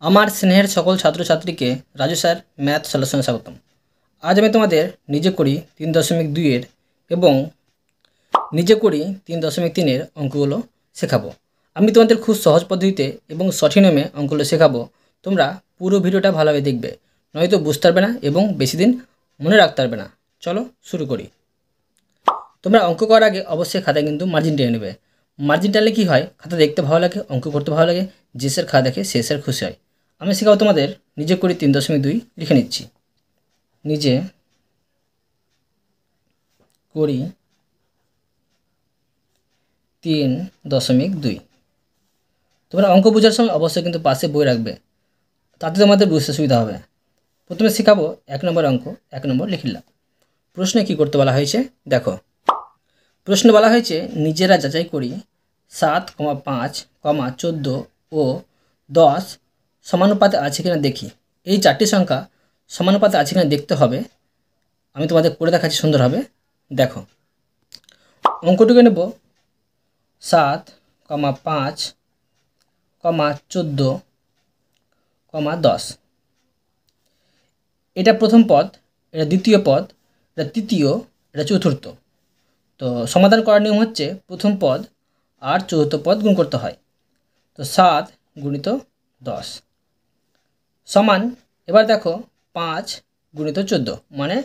আমার স্নেহের সকল ছাত্রছাত্রীকে রাজু স্যার ম্যাথ সলিউশনে স্বাগতম। আজ আমি তোমাদের নিজে করি 3.2 এর এবং নিজে করি 3.3 এর অঙ্কগুলো শেখাবো। আমি তোমাদের খুব সহজ পদ্ধতিতে এবং সঠিক নিয়মে অঙ্কগুলো শেখাবো। তোমরা পুরো ভিডিওটা ভালোভাবে দেখবে, নয়তো বুঝতে পারবে না এবং বেশি দিন মনে রাখতে পারবে না। চলো শুরু করি। তোমরা অঙ্ক করার আগে অবশ্যই খাতায় কিন্তু মার্জিন টেনে নেবে। মার্জিন টানলে কী হয়, খাতা দেখতে ভালো লাগে, অঙ্ক করতে ভালো লাগে, যে স্যার খাতা দেখে সে স্যার খুশি হয়। আমি শেখাবো তোমাদের নিজে করি 3.2 লিখে নিচ্ছি। নিজে করি 3.2। তোমরা অঙ্ক বোঝার সময় অবশ্যই কিন্তু পাশে বই রাখবে, তাতে তোমাদের বুঝতে সুবিধা হবে। প্রথমে শেখাবো 1 নম্বর অঙ্ক। 1 নম্বর লিখিলাম। প্রশ্নে কী করতে বলা হয়েছে দেখো। প্রশ্নে বলা হয়েছে নিজেরা যাচাই করি 7,5, 14 ও 10 সমানুপাতে আছে কিনা দেখি। এই চারটি সংখ্যা সমানুপাতে আছে কিনা দেখতে হবে। আমি তোমাদের করে দেখাচ্ছি সুন্দরভাবে। দেখো, অঙ্কটুকু নেব 7,5, 14, 10। এটা প্রথম পদ, এটা দ্বিতীয় পদ, এটা তৃতীয়, এটা চতুর্থ। তো সমাধান করার নিয়ম হচ্ছে প্রথম পদ আর চতুর্থ পদ গুণ করতে হয়। তো 7 গুণিত 10 সমান, এবার দেখো 5 গুণিত 14, মানে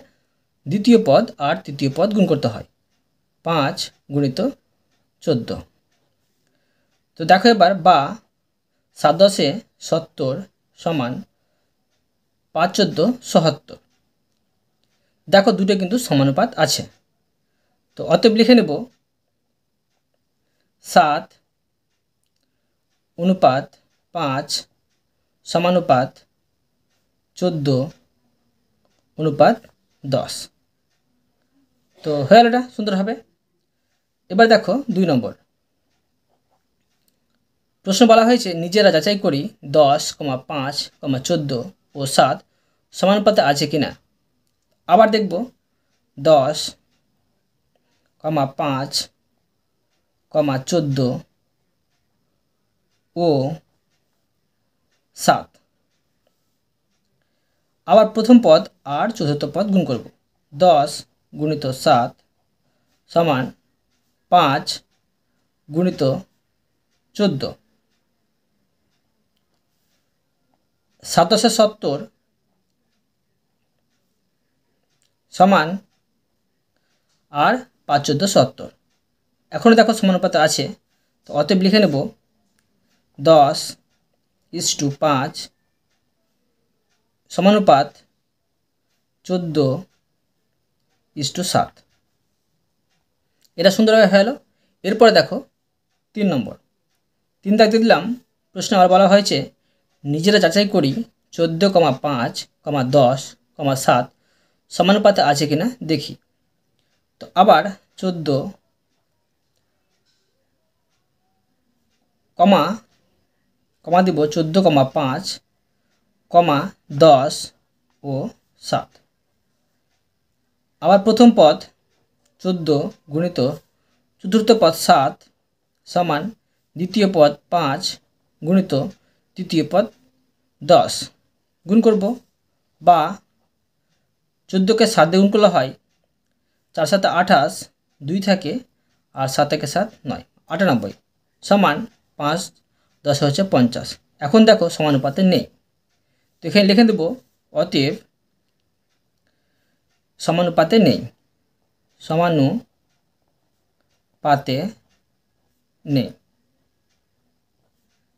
দ্বিতীয় পদ আর তৃতীয় পদ গুণ করতে হয়। 5 গুণিত 14। তো দেখো এবার বা 7 10 70 সমান 5 14 77। দেখো দুটো কিন্তু সমানুপাত আছে। তো অতএব লিখে নেব 7 অনুপাত 5 সমানুপাত 14 অনুপাত 10। তো হয়ে গেল, এটা সুন্দর হবে। এবার দেখো 2 নম্বর প্রশ্ন বলা হয়েছে নিজেরা যাচাই করি 10, 5, 14 ও 7 সমানুপাতে আছে কিনা। আবার দেখব 10, 5, 14 ও 7। আবার প্রথম পদ আর চতুর্থ পদ গুণ করব। 10 গুণিত 7 সমান 5 গুণিত 14। 7 10 70 সমান আর 5 14 70। এখনও দেখো সমানুপাতে আছে। তো অতএব লিখে নেব 10:5 সমানুপাত 14:7। এটা সুন্দরভাবে হয়ে গেল। এরপরে দেখো 3 নম্বর। 3 দাগ দিলাম। প্রশ্নে আবার বলা হয়েছে নিজেরা যাচাই করি 14,5, 10, 7 সমানুপাতে আছে কিনা দেখি। তো আবার 14, কমা দিব 14,5, 10 ও 7। আবার প্রথম পদ 14 গুণিত চতুর্থ পদ 7 সমান দ্বিতীয় পদ 5 গুণিত তৃতীয় পদ 10 গুণ করব। বা 14কে 7 দিয়ে গুণ করলে হয় 4 7 28, 2 থাকে আর 7 1 7 9, 98 সমান 5 10 হচ্ছে 50। এখন দেখো সমানুপাতে নেই। তো এখানে লিখে দেব অতএব সমানুপাতে নেই। সমানুপাতে নেই।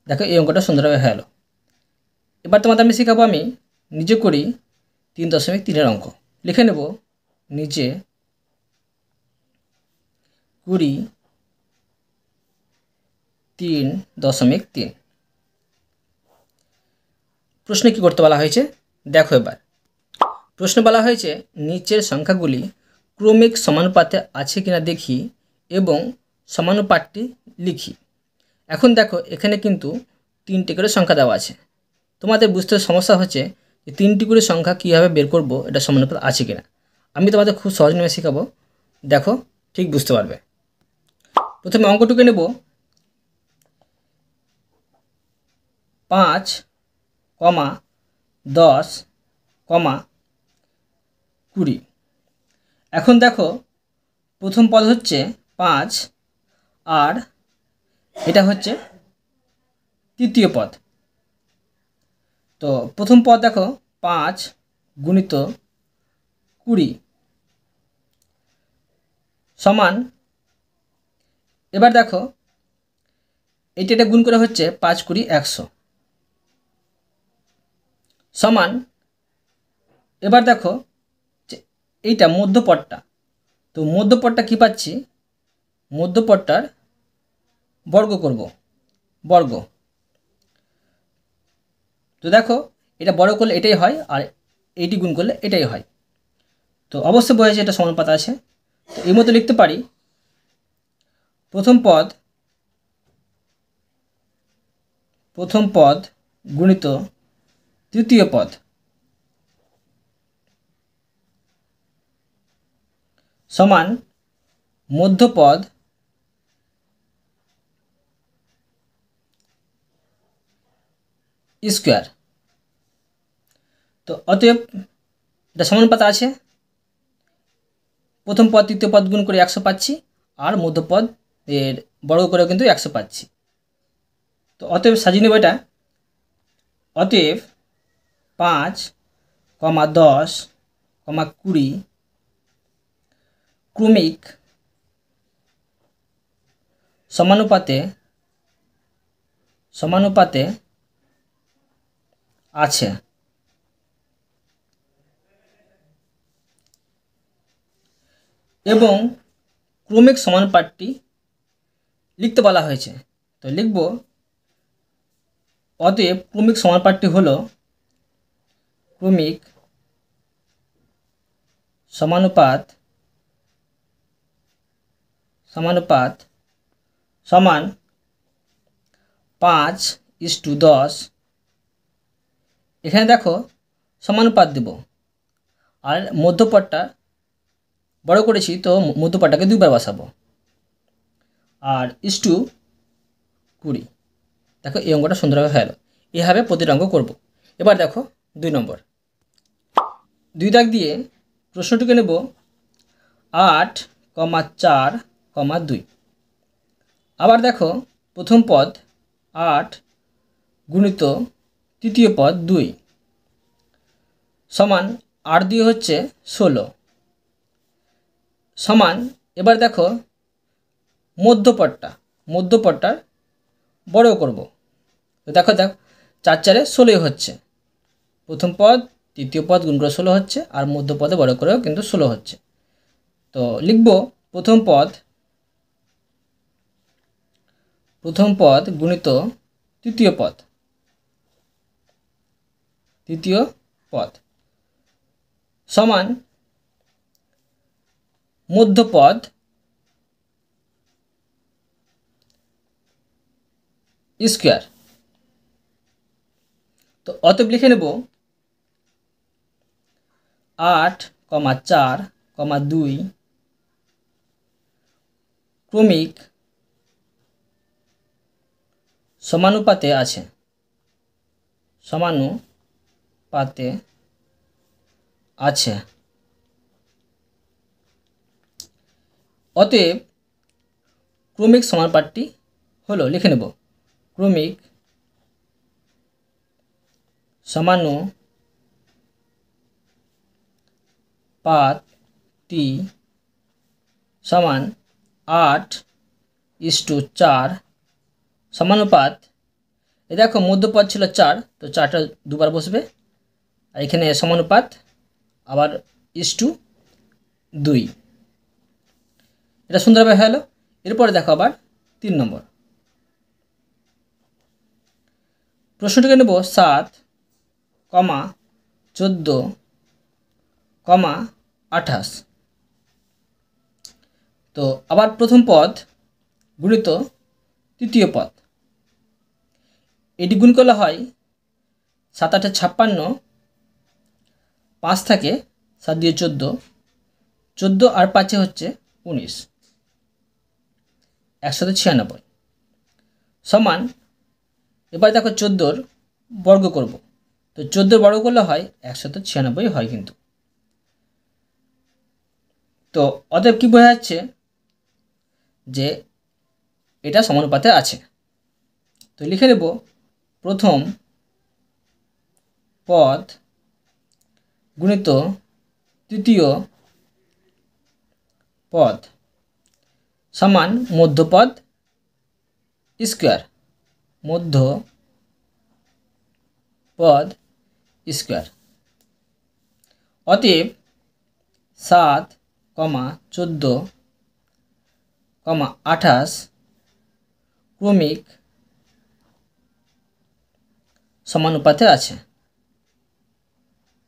দেখো এই অঙ্কটা সুন্দরভাবে হয়ে গেল। এবার তোমাদের আমি শেখাবো আমি নিজে করি 3.3 অঙ্ক। লিখে নেব নিজে করি 3.3। প্রশ্নে কী করতে বলা হয়েছে দেখো। এবার প্রশ্নে বলা হয়েছে নিচের সংখ্যাগুলি ক্রমিক সমানুপাতে আছে কিনা দেখি এবং সমানুপাতটি লিখি। এখন দেখো এখানে কিন্তু 3টি করে সংখ্যা দেওয়া আছে। তোমাদের বুঝতে সমস্যা হচ্ছে যে 3টি করে সংখ্যা কীভাবে বের করব, এটা সমানুপাত আছে কিনা। আমি তোমাদের খুব সহজ নিয়মে শেখাবো, দেখো ঠিক বুঝতে পারবে। প্রথমে অঙ্কটুকু নেব 5 কমা 10 কমা 20। এখন দেখো প্রথম পদ হচ্ছে 5 আর এটা হচ্ছে তৃতীয় পদ। তো প্রথম পদ দেখো 5 গুণিত 20 সমান, এবার দেখো এটা গুণ করে হচ্ছে 5 20 100 সমান, এবার দেখো যে এইটা মধ্যপদটা, তো মধ্যপদটা কী পাচ্ছি, মধ্যপদটার বর্গ করব, বর্গ। তো দেখো এটা বর্গ করলে এটাই হয় আর এইটি গুণ করলে এটাই হয়। তো অবশ্যই বোঝা যায় এটা সমানুপাত আছে। তো এই মতো লিখতে পারি প্রথম পদ গুণিত তৃতীয় পদ সমান মধ্যপদ স্কোয়ার। তো অতএব এটা সমানুপাত আছে, প্রথম পদ তৃতীয় পদ গুণ করে 100 পাচ্ছি আর মধ্যপদ এর বর্গ করেও কিন্তু 100 পাচ্ছি। তো অতএব সাজিয়ে নেব এটা। অতএব 5 10 20 ক্রমিক সমানুপাতে আছে। এবং ক্রমিক সমানুপাতটি লিখতে বলা হয়েছে। তো লিখব অতএব ক্রমিক সমানুপাতটি হলো ক্রমিক সমানুপাত সমান 5:10। এখানে দেখো সমানুপাত দেব আর মধ্যপদটা বড় করেছি, তো মধ্যপদটাকে দুইবার বসাবো আর ইস্টু 20। দেখো এই অঙ্কটা সুন্দরভাবে হয়ে গেল। এভাবে প্রতিটা অঙ্ক করব। এবার দেখো 2 নম্বর, 2 দাগ দিয়ে প্রশ্নটিকে নেব 8, 4, 2। আবার দেখো প্রথম পদ 8 গুণিত তৃতীয় পদ 2 সমান 8 দিয়ে হচ্ছে 16 সমান, এবার দেখো মধ্যপদটার বড় করব। তো দেখো 4 4 16 হচ্ছে, প্রথম পদ তৃতীয় পদ গুণ করে 16 হচ্ছে আর মধ্যপদে বড় করেও কিন্তু 16 হচ্ছে। তো লিখব প্রথম পদ গুণিত তৃতীয় পদ সমান মধ্যপদ স্কোয়ার। তো অতএব লিখে নেব 8, 4, 2 ক্রমিক সমানুপাতে আছে। অতএব ক্রমিক সমানুপাতটি হলো, লিখে নেব ক্রমিক সমানুপাতটি সমান 8:4 সমানুপাত। এ দেখো মধ্যপদ ছিল 4, তো 4টা দুবার বসবে আর এখানে সমানুপাত আবার (2). এটা সুন্দরভাবে হলো। এরপরে দেখো আবার 3 নম্বর, প্রশ্নটিকে নেব 7, 14, 28। তো আবার প্রথম পদ গুণিত তৃতীয় পদ, এটি গুণ করলে হয় 7 8 56, 5 থাকে 7 দিয়ে 14, 14 আর 5 হচ্ছে 19, 196 সমান, এবার দেখো 14 বর্গ করব। তো 14 বর্গ করলে হয় 196 হয় কিন্তু। তো অতএব কি বোঝা যাচ্ছে যে এটা সমানুপাতে আছে। তো লিখে দেব প্রথম পদ গুণিত তৃতীয় পদ সমান মধ্যপদ স্কোয়ার, মধ্যপদ স্কোয়ার। অতএব 7, 14, 28 ক্রমিক সমানুপাতে আছে,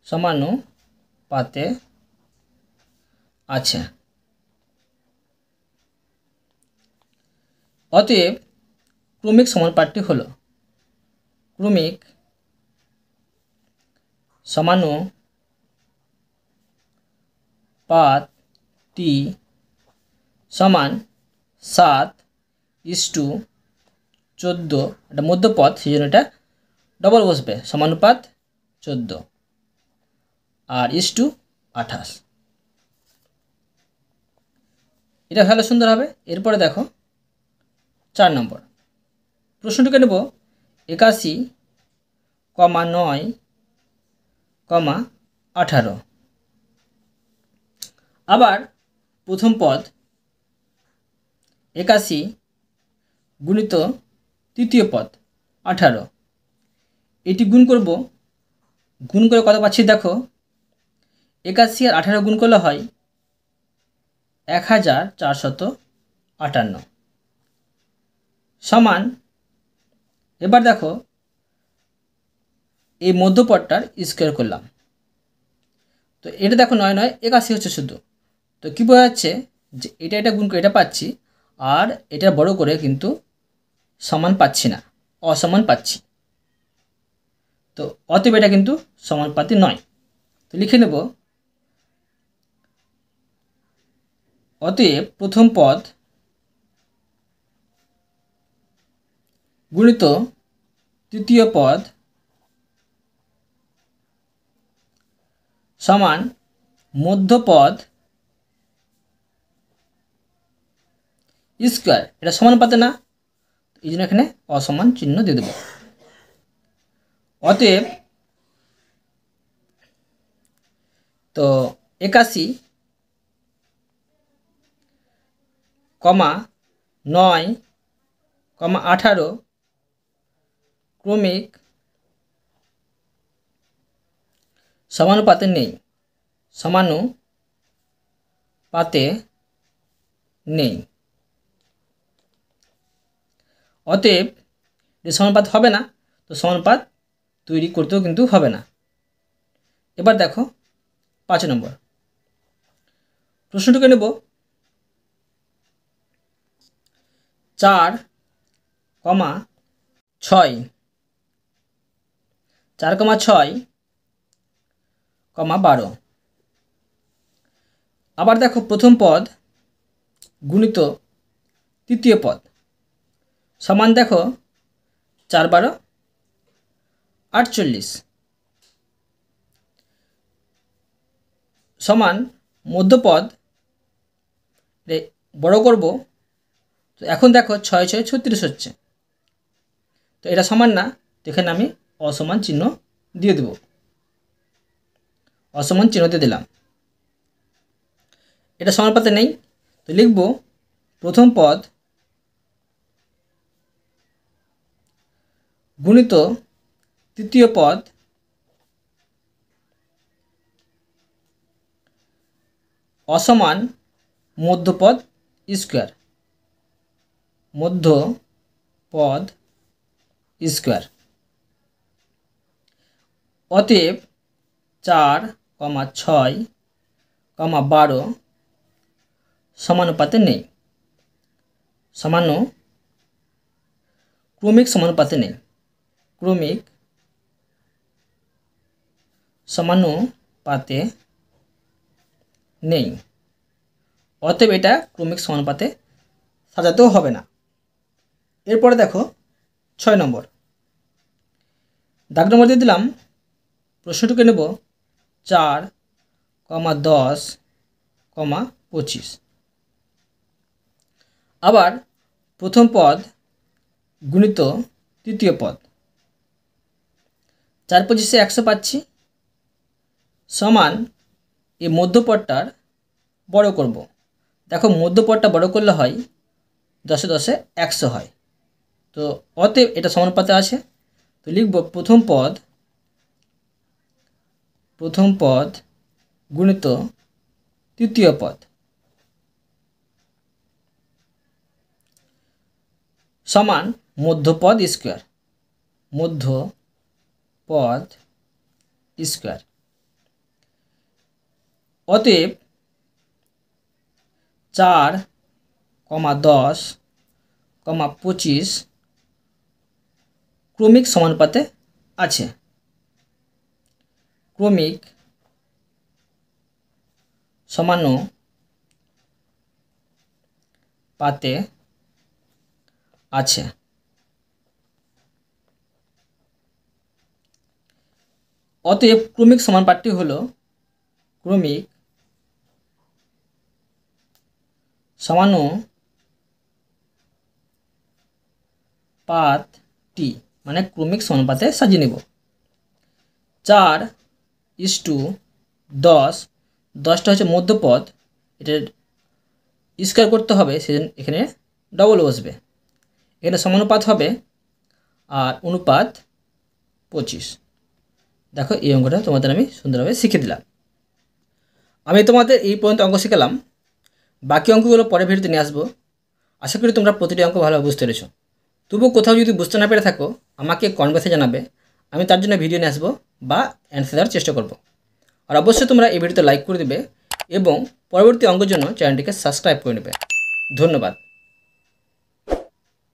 সমানুপাতে আছে। অতএব ক্রমিক সমানুপাতটি হলো ক্রমিক সমানুপাতটি সমান 7:14, এটা মধ্যপদ সেই জন্য এটা ডবল বসবে, সমানুপাত 14 আর 28। এটা ভালো সুন্দর হবে। এরপরে দেখো 4 নম্বর প্রশ্নটিকে নেব 81,9,18। আবার প্রথম পদ 81 গুণিত তৃতীয় পদ 18, এটি গুণ করব। গুণ করে কত পাচ্ছি দেখো, 81 আর 18 গুণ করলে হয় 1458 সমান। এবার দেখো এই মধ্যপদটার স্কোয়ার করলাম, তো এটা দেখো 9 9 81 হচ্ছে শুধু। তো কী বোঝা যাচ্ছে যে এটা গুণ করে এটা পাচ্ছি, আর এটা বড় করে কিন্তু সমান পাচ্ছি না, অসমান পাচ্ছি। তো অতএব এটা কিন্তু সমানুপাতি নয়। তো লিখে নেব অতএব প্রথম পদ গুণিত তৃতীয় পদ সমান মধ্যপদ স্কোয়ার, এটা সমানুপাতে না, এই জন্য এখানে অসমান চিহ্ন দিয়ে দেব। অতএব তো 81, 9, 18 ক্রমিক সমানুপাতে নেই, সমানুপাতে নেই। অতএব যে সমানুপাত হবে না, তো সমানুপাত তৈরি করতেও কিন্তু হবে না। এবার দেখো 5 নম্বর প্রশ্নটিকে নেব 4,6 12। আবার দেখো প্রথম পদ গুণিত তৃতীয় পদ সমান দেখো 4 12 48 সমান মধ্যপদ বড় করব। তো এখন দেখো 6 6 36 হচ্ছে, তো এটা সমান না, তো এখানে আমি অসমান চিহ্ন দিয়ে দেব, অসমান চিহ্ন দিয়ে দিলাম। এটা সমানুপাতে নেই, তো লিখব প্রথম পদ গুণিত তৃতীয় পদ অসমান মধ্যপদ স্কোয়ার, মধ্যপদ স্কোয়ার। অতএব 4, 6, 12 সমানুপাতে নেই, ক্রমিক সমানুপাতে নেই, ক্রমিক সমানুপাতে নেই। অতএব এটা ক্রমিক সমানুপাতে সাজাতেও হবে না। এরপরে দেখো 6 নম্বর দাগ নম্বর দিয়ে দিলাম প্রশ্নটুকু নেব 4, 10, 25। আবার প্রথম পদ গুণিত তৃতীয় পদ, 4 25 100 পাচ্ছি, সমান এই মধ্যপদটার বড় করব। দেখো মধ্যপদটা বড় করলে হয় 10 10 100 হয়। তো অতএব এটা সমানুপাতে আছে। তো লিখব প্রথম পদ গুণিত তৃতীয় পদ সমান মধ্যপদ স্কোয়ার, মধ্যপদ স্কোয়ার। অতএব 4, 10, 25 ক্রমিক সমানুপাতে আছে। ক্রমিক সমানুপাতে আছে। অতএব ক্রমিক সমানুপাতটি হলো ক্রমিক সমানুপাতটি, মানে ক্রমিক সমানুপাতে সাজিয়ে নেব। 4:10, 10টা হচ্ছে মধ্যপদ, এটা স্কোয়ার করতে হবে, সেজন্য এখানে ডবল বসবে। এখানে সমানুপাত হবে আর অনুপাত 25। দেখো এই অঙ্কটা তোমাদের আমি সুন্দরভাবে শিখিয়ে দিলাম। আমি তোমাদের এই পর্যন্ত অঙ্ক শিখালাম, বাকি অঙ্কগুলো পরে ভিডিওতে নিয়ে আসবো। আশা করি তোমরা প্রতিটি অঙ্ক ভালোভাবে বুঝতে পেরেছো। তবুও কোথাও যদি বুঝতে না পেরে থাকো আমাকে কমেন্ট বক্সে জানাবে, আমি তার জন্য ভিডিও নিয়ে আসবো বা অ্যান্সার দেওয়ার চেষ্টা করব। আর অবশ্যই তোমরা এই ভিডিওতে লাইক করে দেবে এবং পরবর্তী অঙ্কের জন্য চ্যানেলটিকে সাবস্ক্রাইব করে নেবে। ধন্যবাদ।